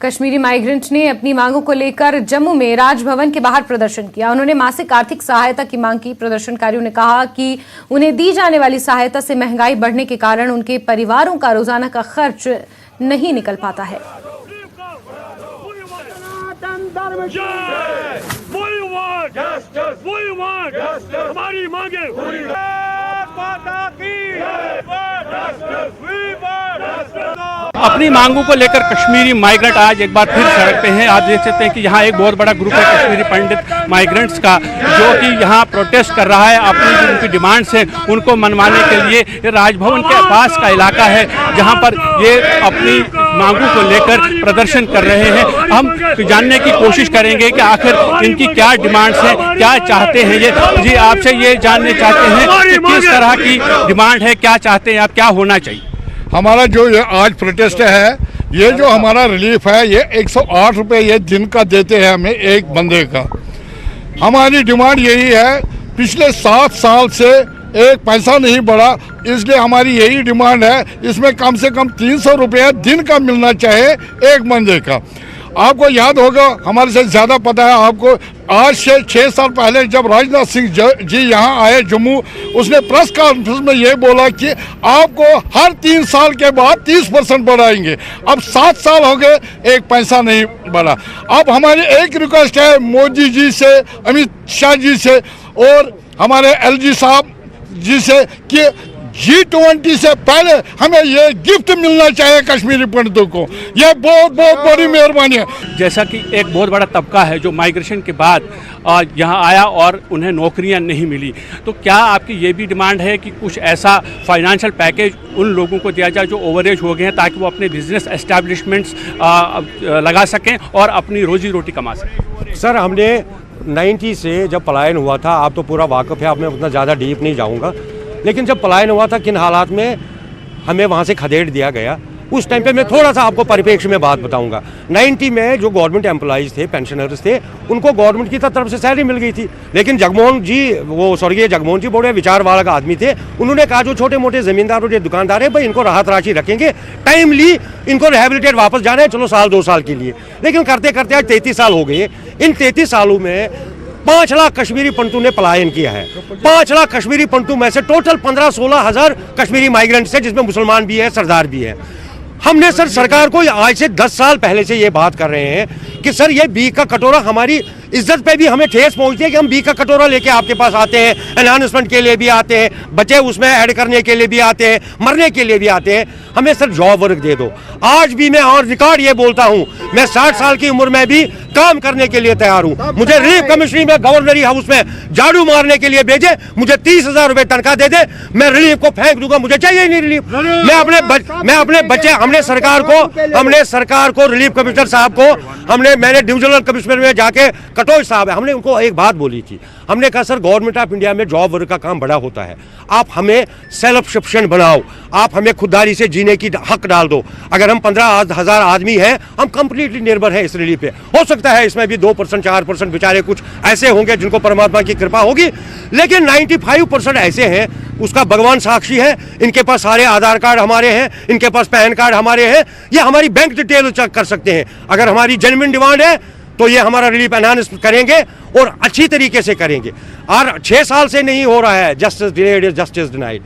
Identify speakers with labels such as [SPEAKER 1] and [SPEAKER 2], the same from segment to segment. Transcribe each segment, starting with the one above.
[SPEAKER 1] Kashmiri migrant ने अपनी मांगों को लेकर जम्मू में राजभवन के बाहर प्रदर्शन किया। उन्होंने मासिक आर्थिक सहायता की मांग की। प्रदर्शनकारियों ने कहा कि उन्हें दी जाने वाली सहायता से महंगाई बढ़ने के कारण उनके परिवारों का रोजाना का खर्च नहीं निकल पाता है।
[SPEAKER 2] हमारी मांगे
[SPEAKER 3] अपनी मांगों को लेकर कश्मीरी माइग्रेंट आज एक बार फिर सड़क पे हैं। आप देख सकते हैं कि यहाँ एक बहुत बड़ा ग्रुप है कश्मीरी पंडित माइग्रेंट्स का, जो कि यहाँ प्रोटेस्ट कर रहा है। अपनी जो उनकी डिमांड्स हैं उनको मनवाने के लिए ये राजभवन के पास का इलाका है, जहाँ पर ये अपनी मांगों को लेकर प्रदर्शन कर रहे हैं। हम जानने की कोशिश करेंगे कि आखिर इनकी क्या डिमांड्स हैं, क्या चाहते हैं ये। जी, आपसे ये जानने चाहते हैं कि किस तरह की डिमांड है, क्या चाहते हैं आप, क्या होना चाहिए।
[SPEAKER 4] हमारा जो ये आज प्रोटेस्ट है, ये जो हमारा रिलीफ है, ये 108 रुपये ये दिन का देते हैं हमें एक बंदे का। हमारी डिमांड यही है, पिछले 7 साल से एक पैसा नहीं बढ़ा, इसलिए हमारी यही डिमांड है। इसमें कम से कम 300 रुपये दिन का मिलना चाहिए एक बंदे का। आपको याद होगा, हमारे से ज़्यादा पता है आपको, आज से 6 साल पहले जब राजनाथ सिंह जी यहाँ आए जम्मू, उसने प्रेस कॉन्फ्रेंस में ये बोला कि आपको हर 3 साल के बाद 30% बढ़ाएंगे। अब 7 साल हो गए, एक पैसा नहीं बढ़ा। अब हमारी एक रिक्वेस्ट है मोदी जी से, अमित शाह जी से और हमारे LG साहब जी से कि G20 से पहले हमें ये गिफ्ट मिलना चाहिए कश्मीरी पंडितों को। ये बहुत बहुत बड़ी मेहरबानी है।
[SPEAKER 3] जैसा कि एक बहुत बड़ा तबका है जो माइग्रेशन के बाद यहाँ आया और उन्हें नौकरियाँ नहीं मिली, तो क्या आपकी ये भी डिमांड है कि कुछ ऐसा फाइनेंशियल पैकेज उन लोगों को दिया जाए जो ओवरेज हो गए हैं, ताकि वो अपने बिजनेस एस्टैब्लिशमेंट्स लगा सकें और अपनी रोजी रोटी कमा सकें।
[SPEAKER 5] सर, हमने 90 से जब पलायन हुआ था, आप तो पूरा वाकफ़ है, अब मैं उतना ज़्यादा डीप नहीं जाऊँगा, लेकिन जब पलायन हुआ था किन हालात में हमें वहाँ से खदेड़ दिया गया, उस टाइम पे मैं थोड़ा सा आपको परिप्रेक्ष्य में बात बताऊंगा। 90 में जो गवर्नमेंट एम्प्लॉइज़ थे, पेंशनर्स थे, उनको गवर्नमेंट की तरफ से सैलरी मिल गई थी, लेकिन जगमोहन जी, वो स्वर्गीय जगमोहन जी बड़े विचार वाला आदमी थे। उन्होंने कहा जो छोटे मोटे ज़मींदार और दुकानदार है भाई, इनको राहत राशि रखेंगे, टाइमली इनको रिहेबिलिटेट वापस जाना है, चलो साल 2 साल के लिए। लेकिन करते करते आज 33 साल हो गए। इन 33 सालों में 5 लाख कश्मीरी पंडितों ने पलायन किया है। 5 लाख कश्मीरी पंडितों में से टोटल 15-16 हज़ार कश्मीरी माइग्रेंट्स हैं, जिसमें मुसलमान भी है, सरदार भी है। हमने सर सरकार को आज से 10 साल पहले से ये बात कर रहे हैं कि सर ये बीक का कटोरा, हमारी इज्जत पे भी हमें ठेस पहुंचती है कि हम बीक का कटोरा लेके आपके पास आते हैं, एनहांसमेंट के लिए भी आते हैं, बच्चे उसमें ऐड करने के लिए भी आते हैं, मरने के लिए भी आते हैं। हमें सर जॉब वर्क दे दो। आज भी मैं और रिकॉर्ड ये बोलता हूँ, मैं 60 साल की उम्र में भी काम करने के लिए तैयार हूँ। मुझे रिलीफ कमिश्नरी में, गवर्नरी हाउस में झाड़ू मारने के लिए भेजे, मुझे 30,000 रुपये तनख्वाह दे दे, मैं रिलीफ को फेंक दूंगा, मुझे चाहिए ही नहीं रिलीफ। मैं अपने बच्चे, हमने सरकार को रिलीफ कमिश्नर साहब को मैंने डिविजनल कमिश्नर में जाके, कटोच साहब है, हमने उनको एक बात बोली थी। हमने कहा सर गवर्नमेंट ऑफ इंडिया में जॉब वर्क का काम बड़ा होता है, आप हमें सेल्फ सफिशिएंट बनाओ, आप हमें खुददारी से जीने की हक डाल दो। अगर हम 15,000 आदमी हैं, हम कंप्लीटली निर्भर है इस रिलीफ पे। हो सकता है इसमें भी 2% 4% बेचारे कुछ ऐसे होंगे जिनको परमात्मा की कृपा होगी, लेकिन 95% ऐसे हैं, उसका भगवान साक्षी है। इनके पास सारे आधार कार्ड हमारे हैं, इनके पास पैन कार्ड हमारे हैं, ये हमारी बैंक डिटेल चेक कर सकते हैं। अगर हमारी जेन्युइन डिमांड है तो ये हमारा रिलीफ एनहांस करेंगे और अच्छी तरीके से करेंगे। और 6 साल से नहीं हो रहा है, justice delayed is justice denied.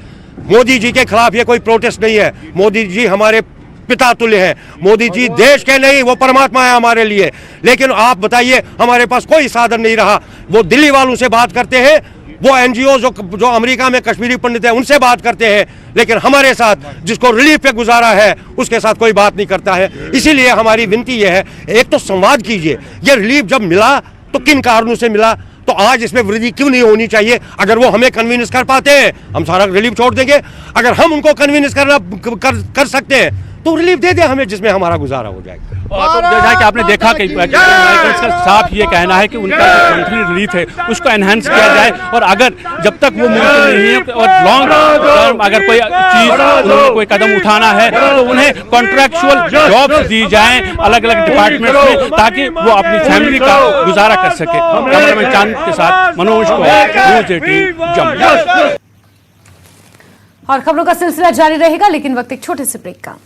[SPEAKER 5] Modi ji के खिलाफ ये कोई प्रोटेस्ट नहीं है। मोदी जी हमारे पिता तुल्य है। मोदी जी देश के नहीं, वो परमात्मा है हमारे लिए। लेकिन आप बताइए, हमारे पास कोई साधन नहीं रहा। वो दिल्ली वालों से बात करते हैं, वो NGO जो अमेरिका में कश्मीरी पंडित है उनसे बात करते हैं, लेकिन हमारे साथ जिसको रिलीफ पे गुजारा है उसके साथ कोई बात नहीं करता है। इसीलिए हमारी विनती ये है, एक तो संवाद कीजिए, ये रिलीफ जब मिला तो किन कारणों से मिला, तो आज इसमें वृद्धि क्यों नहीं होनी चाहिए। अगर वो हमें कन्विंस कर पाते हैं, हम सारा रिलीफ छोड़ देंगे। अगर हम उनको कन्विंस कर सकते हैं तो रिलीफ दे दे हमें, जिसमें हमारा गुजारा हो जाएगा।
[SPEAKER 3] तो जैसा कि आपने देखा कि माइग्रेंट्स का साफ ये कहना है कि उनका जो मंथली रिलीफ है उसको एनहांस किया जाए, और अगर जब तक वो मुमकिन नहीं है और लॉन्ग टर्म अगर कोई चीज़ उन्हें कोई कदम उठाना है तो उन्हें कॉन्ट्रैक्चुअल जॉब्स दी जाएं अलग अलग डिपार्टमेंट्स में, ताकि वो अपनी फैमिली का गुजारा कर सके। कैमरामैन चांद के साथ मनोज को, न्यूज़ 18 जम्मू।
[SPEAKER 1] और खबरों का सिलसिला जारी रहेगा, लेकिन वक्त एक छोटे से ब्रेक का।